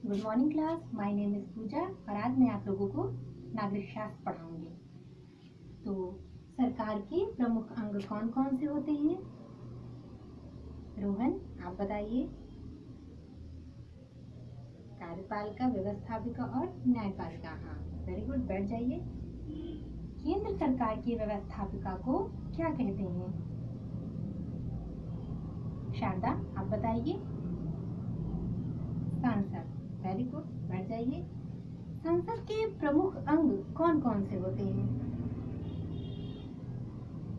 Good morning class, my name is Pooja और आज मैं आप लोगों को नागरिक शास्त्र पढ़ाऊंगी। तो सरकार के प्रमुख अंग कौन कौन से होते हैं? रोहन, आप बताइए। कार्यपालिका, व्यवस्थापिका और न्यायपालिका। हाँ, वेरी गुड, बैठ जाइए। केंद्र सरकार की व्यवस्थापिका को क्या कहते हैं? शारदा, आप बताइए। सांसद, वेरी गुड, बैठ जाइए। संसद के प्रमुख अंग कौन कौन से होते हैं?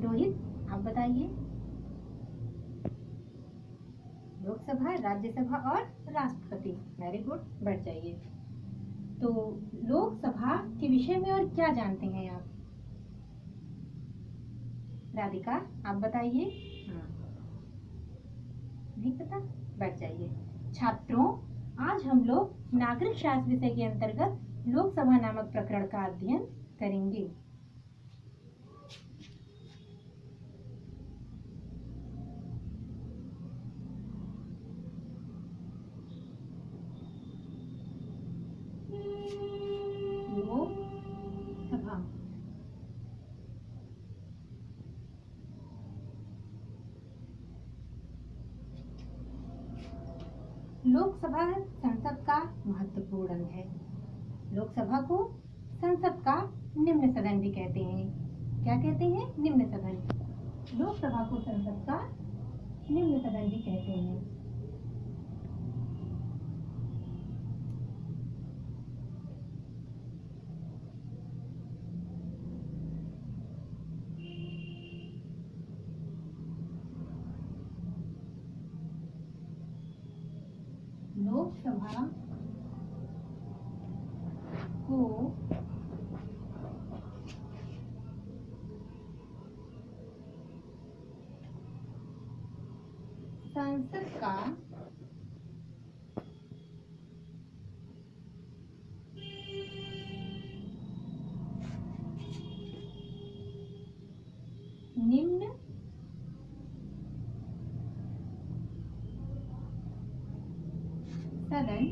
रोहित, आप बताइए। लोकसभा, राज्यसभा और राष्ट्रपति, वेरी गुड, बैठ जाइए। तो लोकसभा के विषय में और क्या जानते हैं आप? राधिका, आप बताइए। हाँ, नहीं पता, बैठ जाइए। छात्रों, आज हम लोग नागरिक शास्त्र विषय के अंतर्गत लोकसभा नामक प्रकरण का अध्ययन करेंगे। लोकसभा, लोकसभा संसद का महत्वपूर्ण अंग है। लोकसभा को संसद का निम्न सदन भी कहते हैं। क्या कहते हैं? निम्न सदन। लोकसभा को संसद का निम्न सदन भी कहते हैं। लोकसभा को संसद का निम्न सदन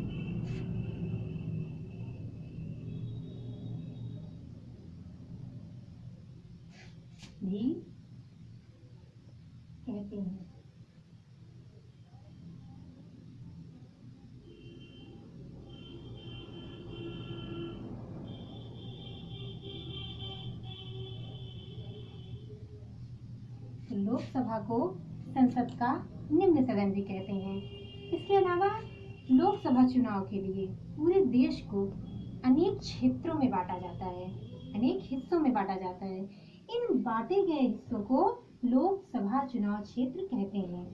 भी कहते हैं। लोकसभा को संसद का निम्न सदन भी कहते हैं। इसके अलावा लोकसभा चुनाव के लिए पूरे देश को अनेक क्षेत्रों में बांटा जाता है, अनेक हिस्सों में बांटा जाता है। इन बांटे गए हिस्सों को लोकसभा चुनाव क्षेत्र कहते हैं।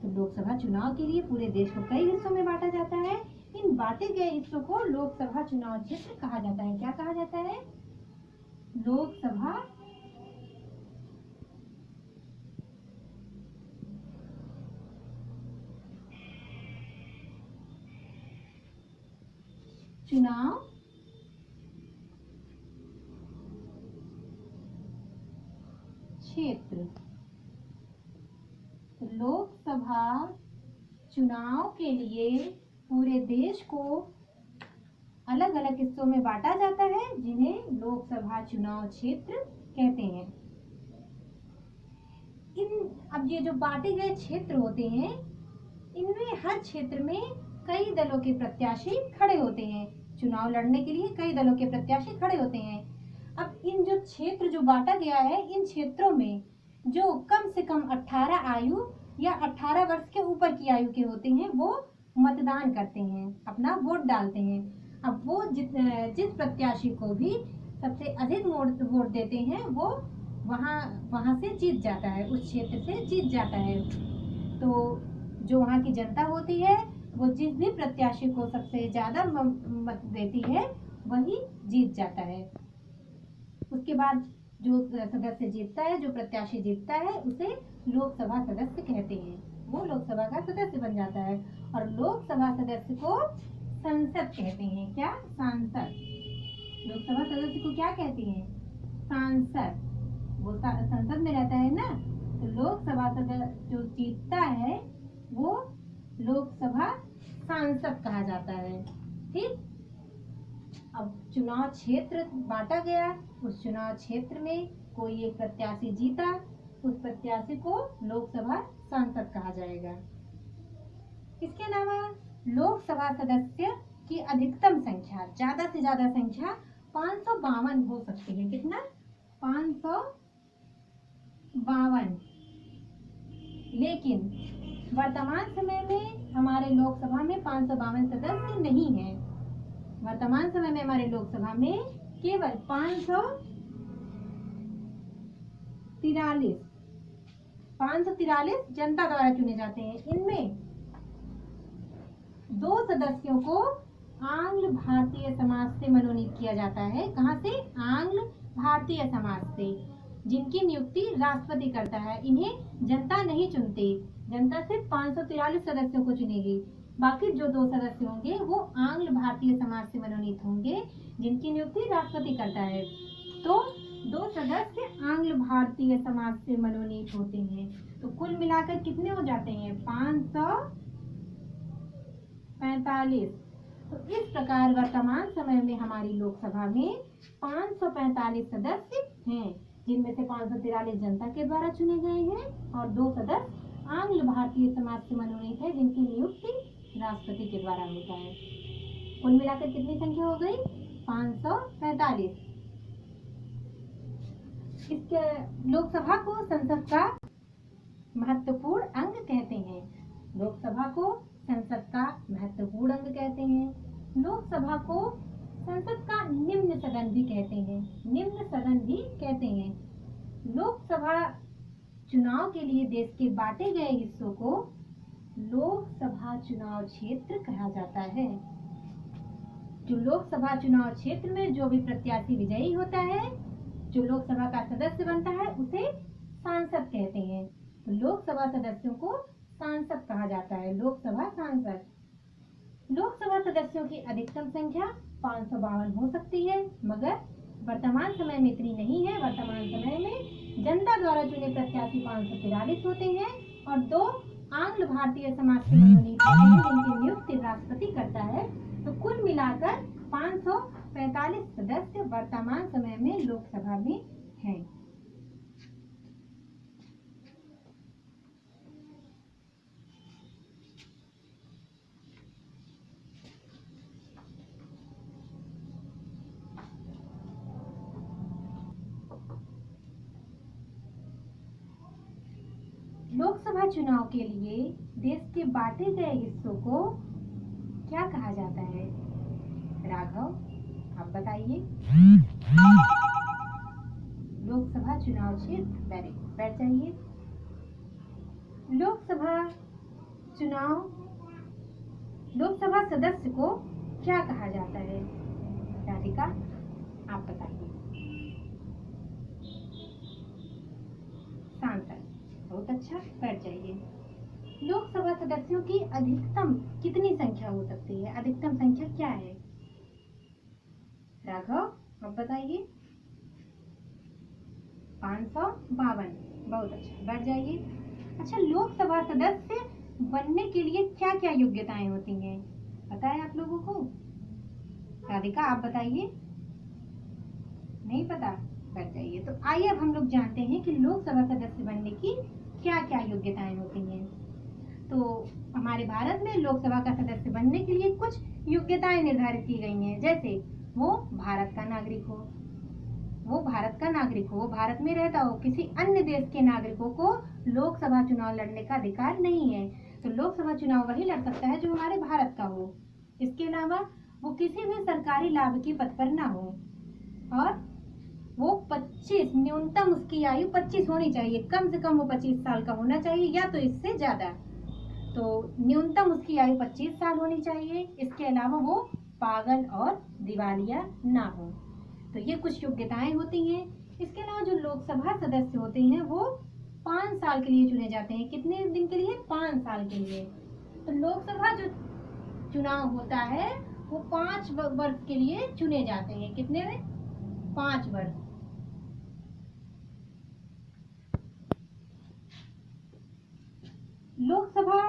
तो लोकसभा चुनाव के लिए पूरे देश को कई हिस्सों में बांटा जाता है। इन बांटे गए हिस्सों को लोकसभा चुनाव क्षेत्र कहा जाता है। क्या कहा जाता है? लोकसभा चुनाव क्षेत्र। तो लोकसभा चुनाव के लिए पूरे देश को अलग अलग हिस्सों में बांटा जाता है, जिन्हें लोकसभा चुनाव क्षेत्र कहते हैं। अब ये जो बांटे गए क्षेत्र होते हैं, इनमें हर क्षेत्र में कई दलों के प्रत्याशी खड़े होते हैं। चुनाव लड़ने के लिए कई दलों के प्रत्याशी खड़े होते हैं। अब इन जो क्षेत्र जो बांटा गया है, इन क्षेत्रों में जो कम से कम 18 आयु या 18 वर्ष के ऊपर की आयु के होते हैं, वो मतदान करते हैं, अपना वोट डालते हैं। अब वो जिस प्रत्याशी को भी सबसे अधिक वोट देते हैं, वो वहाँ से जीत जाता है, उस क्षेत्र से जीत जाता है। तो जो वहाँ की जनता होती है, वो जिस भी प्रत्याशी को सबसे ज्यादा मत देती है, वही जीत जाता है। उसके बाद जो सदस्य जीतता है, जो प्रत्याशी जीतता है, उसे लोकसभा सदस्य कहते हैं। वो लोकसभा का सदस्य बन जाता है। और लोकसभा सदस्य को संसद कहते हैं। क्या? सांसद। लोकसभा सदस्य को क्या कहते हैं? सांसद। वो संसद में रहता है ना, तो लोकसभा सदस्य जो जीतता है वो लोकसभा सांसद कहा जाता है। ठीक, अब चुनाव क्षेत्र बांटा गया, उस चुनाव क्षेत्र में कोई एक प्रत्याशी जीता, उस प्रत्याशी को लोकसभा सांसद कहा जाएगा। इसके अलावा लोकसभा सदस्य की अधिकतम संख्या, ज्यादा से ज्यादा संख्या 552 हो सकती है। कितना? 552। लेकिन वर्तमान समय में हमारे लोकसभा में 552 सदस्य नहीं है। वर्तमान समय में हमारे लोकसभा में केवल 543 जनता द्वारा चुने जाते हैं। इनमें 2 सदस्यों को आंग्ल भारतीय समाज से मनोनीत किया जाता है। कहाँ से? आंग्ल भारतीय समाज से, जिनकी नियुक्ति राष्ट्रपति करता है। इन्हें जनता नहीं चुनती, जनता सिर्फ 543 सदस्यों को चुनेगी। बाकी जो 2 सदस्य होंगे वो आंग्ल भारतीय समाज से मनोनीत होंगे, जिनकी नियुक्ति राष्ट्रपति करता है। तो 2 सदस्य आंग्ल भारतीय समाज से मनोनीत होते हैं। तो कुल मिलाकर कितने हो जाते हैं? 545। तो इस प्रकार वर्तमान समय में हमारी लोकसभा में 545 सदस्य हैं, जिनमें से 543 जनता के द्वारा चुने गए हैं और 2 सदस्य आंग्ल भारतीय समाज से मनोनीत है, जिनकी नियुक्ति राष्ट्रपति के द्वारा होता है। कुल मिलाकर कितनी संख्या हो गई? 545। इसके लोकसभा को संसद का महत्वपूर्ण अंग कहते हैं। लोकसभा को संसद का महत्वपूर्ण अंग कहते हैं। लोकसभा को संसद का निम्न सदन भी कहते हैं। निम्न सदन भी कहते हैं। लोकसभा चुनाव के लिए देश के बांटे गए हिस्सों को लोकसभा चुनाव क्षेत्र कहा जाता है। जो लोकसभा चुनाव क्षेत्र में जो भी प्रत्याशी विजयी होता है, जो लोकसभा का सदस्य बनता है, उसे सांसद कहते हैं। तो लोकसभा सदस्यों को सांसद कहा जाता है। लोकसभा सांसद। लोकसभा सदस्यों की अधिकतम संख्या 552 हो सकती है, मगर वर्तमान समय में इतनी नहीं है। वर्तमान समय में जनता द्वारा चुने प्रत्याशी 543 होते हैं और 2 आंग्ल भारतीय समाज से मनोनीत होते हैं, जिनकी नियुक्ति राष्ट्रपति करता है। तो कुल मिलाकर 545 सदस्य वर्तमान समय में लोकसभा में हैं। लोकसभा चुनाव के लिए देश के बांटे गए हिस्सों को क्या कहा जाता है? राघव, आप बताइए। लोकसभा चुनाव क्षेत्र। वेरी गुड, बैठ जाइए। लोकसभा सदस्य को क्या कहा जाता है? राधिका, आप बताइए। सांसद। बहुत अच्छा, बैठ जाइए। लोकसभा सदस्यों की अधिकतम कितनी संख्या हो सकती है? अधिकतम संख्या क्या है? राघव, आप बताइए। 552। बहुत अच्छा, बैठ जाइए। अच्छा, लोकसभा सदस्य बनने के लिए क्या क्या योग्यताएं होती हैं, पता है आप लोगों को? राधिका, आप बताइए। नहीं पता? बैठ जाइए। तो आइए अब हम लोग जानते हैं कि लोकसभा सदस्य बनने की क्या क्या योग्यताएं होती हैं। तो हमारे भारत में लोकसभा का सदस्य बनने के लिए कुछ योग्यताएं निर्धारित की गई हैं। जैसे वो भारत का नागरिक हो, वो भारत में रहता हो। किसी अन्य देश के नागरिकों को लोकसभा चुनाव लड़ने का अधिकार नहीं है। तो लोकसभा चुनाव वही लड़ सकता है जो हमारे भारत का हो। इसके अलावा वो किसी भी सरकारी लाभ की पद पर ना हो और वो 25, न्यूनतम उसकी आयु 25 होनी चाहिए। कम से कम वो 25 साल का होना चाहिए या तो इससे ज्यादा। तो न्यूनतम उसकी आयु 25 साल होनी चाहिए। इसके अलावा वो पागल और दिवालिया ना हो। तो ये कुछ योग्यताएं होती हैं। इसके अलावा जो लोकसभा सदस्य होते हैं वो 5 साल के लिए चुने जाते हैं। कितने दिन के लिए? 5 साल के लिए। तो लोकसभा जो चुनाव होता है वो 5 वर्ष के लिए चुने जाते हैं। कितने में? 5 वर्ष। लोकसभा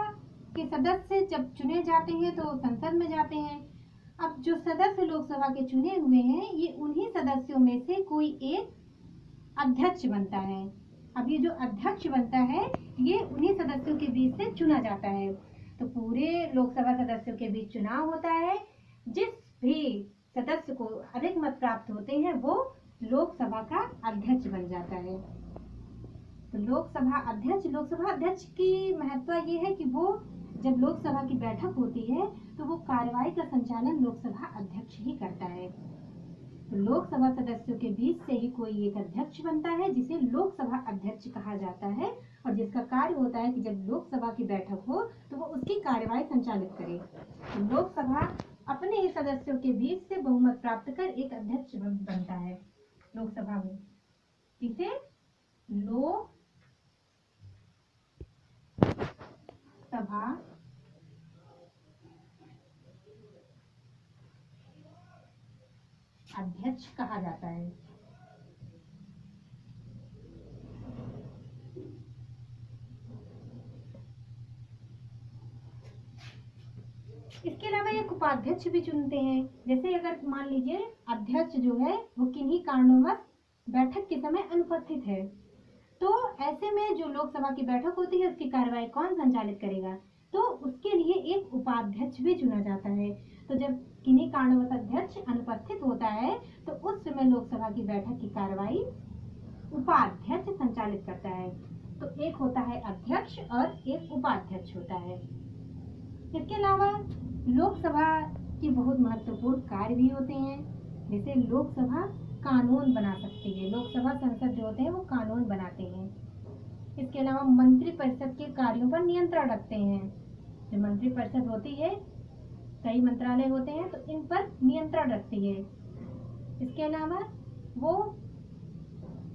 के सदस्य जब चुने जाते हैं तो संसद में जाते हैं। अब जो सदस्य लोकसभा के चुने हुए हैं, ये उन्हीं सदस्यों में से कोई एक अध्यक्ष बनता है। अब ये जो अध्यक्ष बनता है, ये उन्हीं सदस्यों के बीच से चुना जाता है। तो पूरे लोकसभा सदस्यों के बीच चुनाव होता है। जिस भी सदस्य को अधिक मत प्राप्त होते हैं, वो लोकसभा का अध्यक्ष बन जाता है। तो लोकसभा अध्यक्ष की महत्व ये है कि वो जब लोकसभा की बैठक होती है तो वो कार्यवाही का संचालन लोकसभा अध्यक्ष ही करता है। तो लोकसभा सदस्यों के बीच से ही कोई एक अध्यक्ष बनता है, जिसे लोकसभा अध्यक्ष कहा जाता है, और जिसका कार्य होता है कि जब लोकसभा की बैठक हो तो वो उसकी कार्यवाही संचालित करे। तो लोकसभा अपने ही सदस्यों के बीच से बहुमत प्राप्त कर एक अध्यक्ष बनता है लोकसभा में, जिसे लोकसभा अध्यक्ष कहा जाता है। इसके अलावा एक उपाध्यक्ष भी चुनते हैं। जैसे अगर मान लीजिए अध्यक्ष जो है वो किन्हीं कारणवश बैठक के समय अनुपस्थित है, तो ऐसे में जो लोकसभा की बैठक होती है उसकी कार्यवाही कौन संचालित करेगा? तो उसके लिए एक उपाध्यक्ष भी चुना जाता है। तो जब किन्हीं कारणवश अध्यक्ष अनुपस्थित होता है तो उस समय लोकसभा की बैठक की कार्यवाही उपाध्यक्ष संचालित करता है। तो एक होता है अध्यक्ष और एक उपाध्यक्ष होता है। इसके अलावा लोकसभा की बहुत महत्वपूर्ण कार्य भी होते हैं। जैसे लोकसभा कानून बना सकती है। लोकसभा संसद जो होते हैं वो कानून बनाते हैं। इसके अलावा मंत्रिपरिषद के कार्यों पर नियंत्रण रखते हैं। जो मंत्रिपरिषद होती है, कई मंत्रालय होते हैं, तो इन पर नियंत्रण रखती है। इसके अलावा वो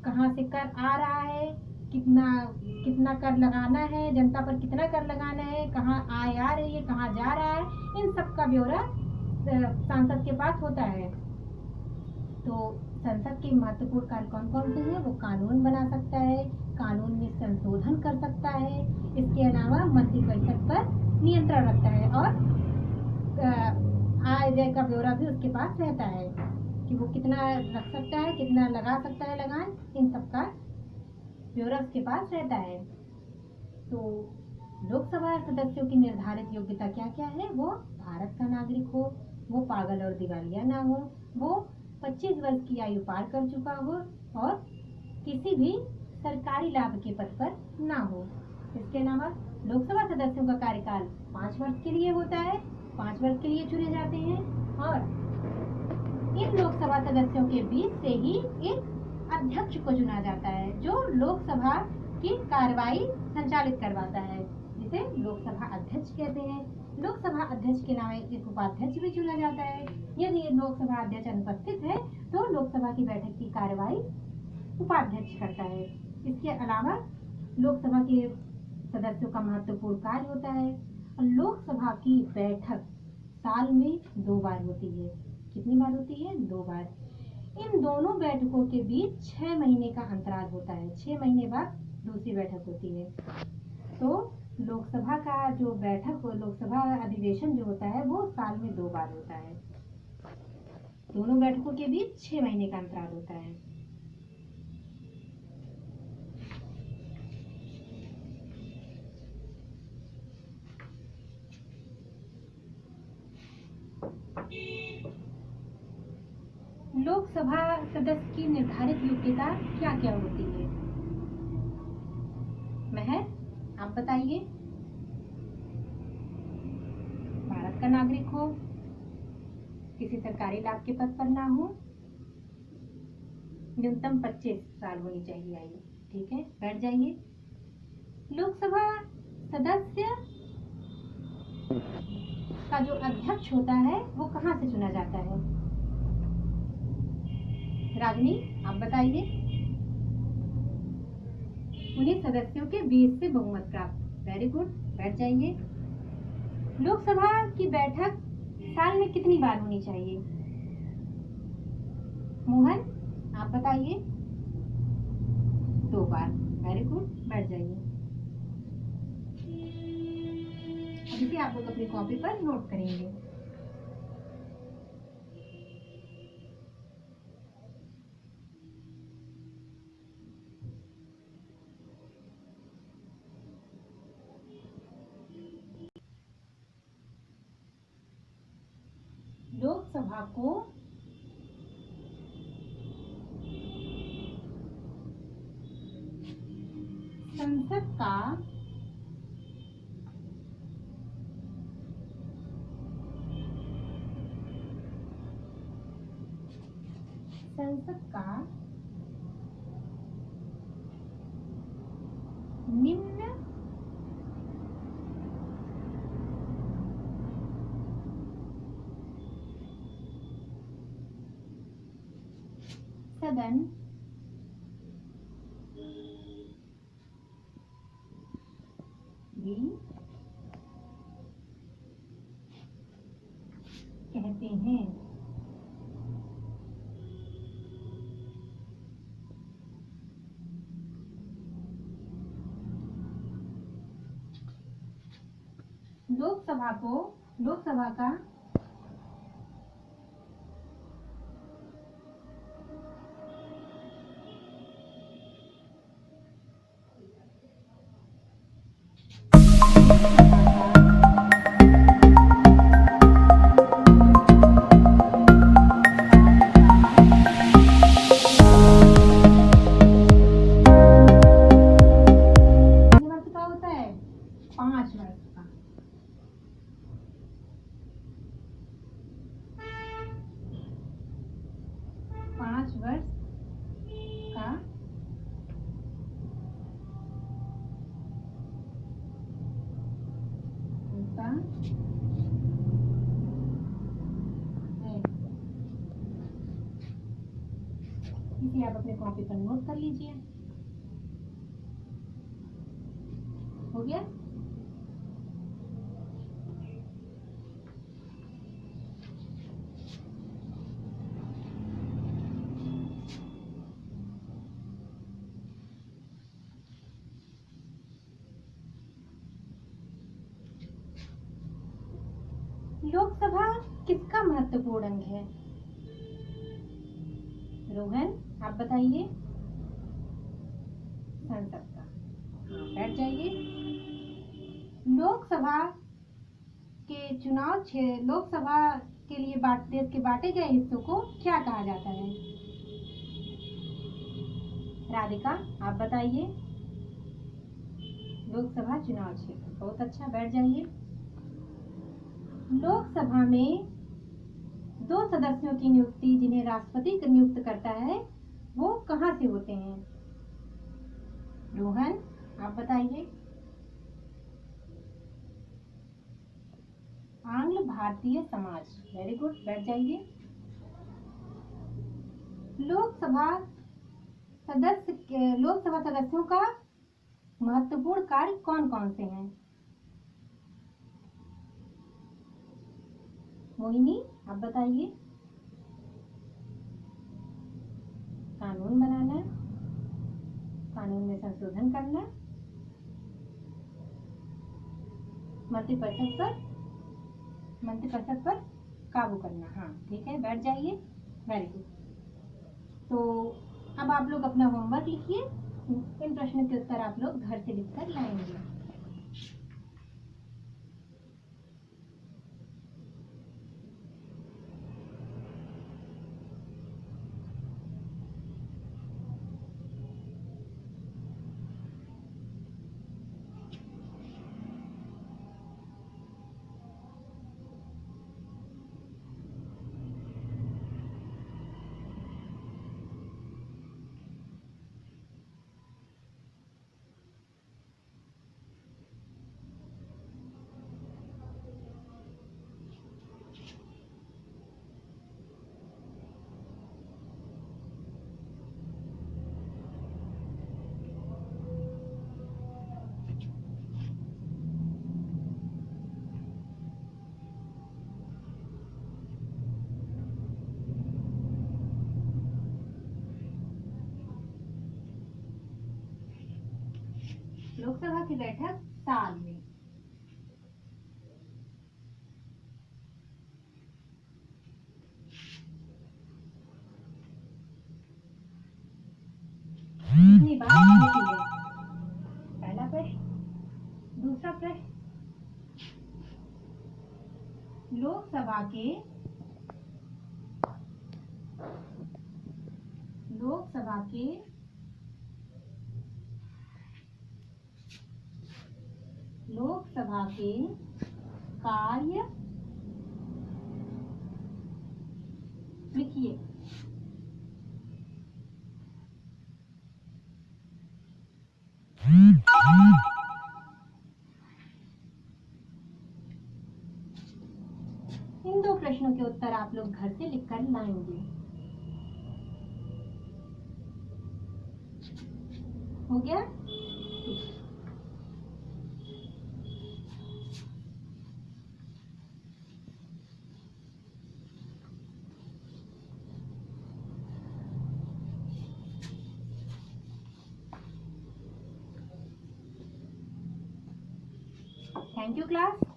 कहाँ से कर आ रहा है, कितना कर लगाना है, जनता पर कितना कर लगाना है, कहाँ आय आ रही है, कहाँ जा रहा है, इन सब का ब्यौरा सांसद के पास होता है। तो संसद के महत्वपूर्ण कार्य कौन कौन से हैं? वो कानून बना सकता है, कानून में संशोधन कर सकता है। इसके अलावा मंत्रिपरिषद पर नियंत्रण रखता है और आय व्यय का ब्यौरा भी उसके पास रहता है कि वो कितना रख सकता है, कितना लगा सकता है लगान, इन सब का ब्यौरा उसके पास रहता है। तो लोकसभा सदस्यों की निर्धारित योग्यता क्या क्या है? वो भारत का नागरिक हो, वो पागल और दिवालिया ना हो, वो 25 वर्ष की आयु पार कर चुका हो और किसी भी सरकारी लाभ के पद पर ना हो। इसके अलावा लोकसभा सदस्यों का कार्यकाल 5 वर्ष के लिए होता है, 5 वर्ष के लिए चुने जाते हैं और इन लोकसभा सदस्यों के बीच से ही एक अध्यक्ष को चुना जाता है, जो लोकसभा की कार्यवाही संचालित करवाता है, जिसे लोकसभा अध्यक्ष कहते हैं। लोकसभा अध्यक्ष के अलावा एक उपाध्यक्ष भी चुना जाता है। यदि लोकसभा अध्यक्ष अनुपस्थित है तो लोकसभा की बैठक की कार्यवाही उपाध्यक्ष करता है। इसके अलावा लोकसभा के सदस्यों का महत्वपूर्ण कार्य होता है। लोकसभा की बैठक साल में 2 बार होती है। कितनी बार होती है? 2 बार। इन दोनों बैठकों के बीच 6 महीने का अंतराल होता है। 6 महीने बाद दूसरी बैठक होती है। तो लोकसभा का जो लोकसभा अधिवेशन जो होता है वो साल में 2 बार होता है। दोनों बैठकों के बीच 6 महीने का अंतराल होता है। लोकसभा सदस्य की निर्धारित योग्यता क्या क्या होती है? महर, आप बताइए। भारत का नागरिक हो, किसी सरकारी लाभ के पद पर ना हो, न्यूनतम 25 साल होनी चाहिए आयु। ठीक है, बैठ जाइए। लोकसभा सदस्य का जो अध्यक्ष होता है वो कहाँ से चुना जाता है? रागिनी, आप बताइए। उन्हीं सदस्यों के बीच से बहुमत प्राप्त। वेरी गुड, बैठ जाइए। लोकसभा की बैठक साल में कितनी बार होनी चाहिए? मोहन, आप बताइए। 2 बार। वेरी गुड, बैठ जाइए। इसे आप लोग अपनी कॉपी पर नोट करेंगे। लोकसभा को संसद का निम्न सदन भी कहते हैं। लोकसभा का होता है 5 वर्ष का। 5 वर्ष का होता है। इसे आप अपने कॉपी पर नोट कर लीजिए। हो गया? लोकसभा किसका महत्वपूर्ण अंग है? रोहन, आप बताइए। संसद का। हाँ, बैठ जाइए। लोकसभा के लिए देश के बांटे गए हिस्सों को क्या कहा जाता है? राधिका, आप बताइए। लोकसभा चुनाव क्षेत्र। बहुत अच्छा, बैठ जाइए। लोकसभा में 2 सदस्यों की नियुक्ति जिन्हें राष्ट्रपति नियुक्त करता है वो कहाँ से होते हैं? रोहन, आप बताइए। आंग्ल भारतीय समाज। वेरी गुड, बैठ जाइए। लोकसभा सदस्यों का महत्वपूर्ण कार्य कौन कौन से हैं? मोहिनी, आप बताइए। कानून बनाना, कानून में संशोधन करना, मंत्रिपरिषद पर काबू करना। हाँ, ठीक है, बैठ जाइए। Very good. तो अब आप लोग अपना होमवर्क लिखिए। इन प्रश्नों के उत्तर आप लोग घर से लिखकर लाएंगे। लोकसभा की बैठक साल में लोकसभा के कार्य लिखिए। इन 2 प्रश्नों के उत्तर आप लोग घर से लिखकर लाएंगे। हो गया? Thank you class.